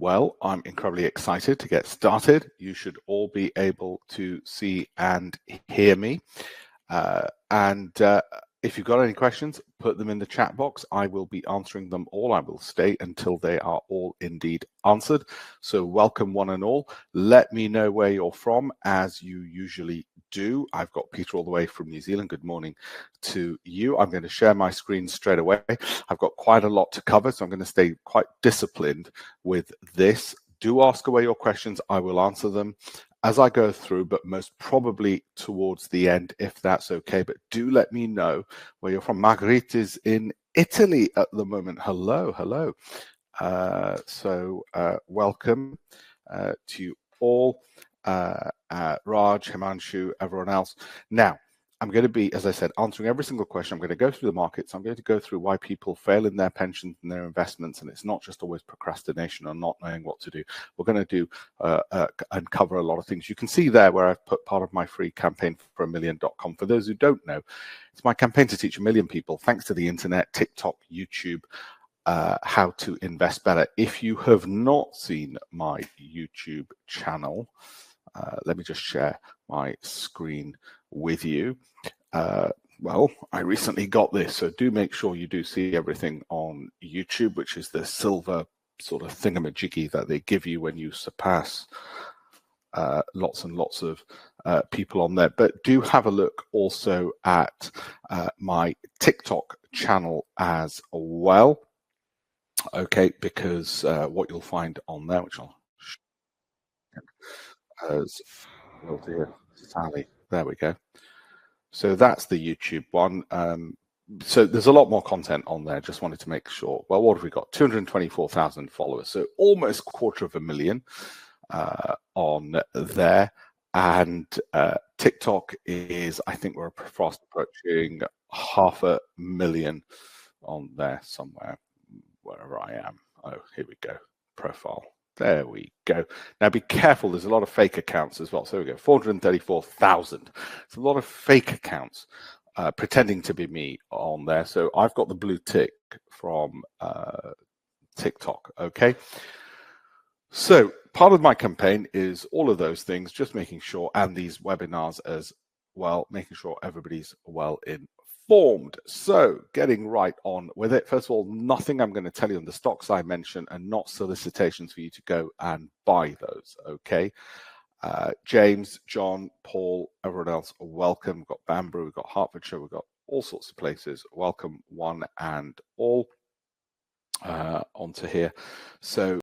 Well, I'm incredibly excited to get started. You should all be able to see and hear me. If you've got any questions, put them in the chat box. I will be answering them all. I will stay until they are all indeed answered. So welcome one and all. Let me know where you're from, as you usually do. I've got Peter all the way from New Zealand. Good morning to you. I'm going to share my screen straight away. I've got quite a lot to cover, so I'm going to stay quite disciplined with this. Do ask away your questions. I will answer them as I go through, but most probably towards the end, if that's okay. But do let me know where you're from. Marguerite is in Italy at the moment. Hello, hello. Welcome to you all. Raj, Himanshu, everyone else. Now, I'm going to be, as I said, answering every single question. I'm going to go through the markets. I'm going to go through why people fail in their pensions and their investments. And it's not just always procrastination or not knowing what to do. We're going to do and cover a lot of things. You can see there where I've put part of my free campaign for $1million.com. For those who don't know, it's my campaign to teach 1 million people, thanks to the internet, TikTok, YouTube, how to invest better. If you have not seen my YouTube channel, let me just share my screen with you. Well, I recently got this, so do make sure you do see everything on YouTube, which is the silver sort of thingamajiggy that they give you when you surpass lots and lots of people on there. But do have a look also at my TikTok channel as well. Okay, because what you'll find on there, which I'll as oh dear, Sally, there we go. So that's the YouTube one. So there's a lot more content on there. Just wanted to make sure. Well, what have we got? 224,000 followers, so almost 250,000 on there. And TikTok is, I think we're fast approaching 500,000 on there somewhere, wherever I am. Oh, here we go. Profile. There we go. Now be careful, there's a lot of fake accounts as well. So there we go, 434,000. It's a lot of fake accounts pretending to be me on there. So I've got the blue tick from TikTok, okay? So part of my campaign is all of those things, just making sure, and these webinars as well, making sure everybody's well informed. So getting right on with it. First of all, nothing I'm going to tell you on the stocks I mentioned and not solicitations for you to go and buy those, okay? James, John, Paul, everyone else, welcome. We've got Bamboo, we've got Hertfordshire, we've got all sorts of places. Welcome one and all onto here. So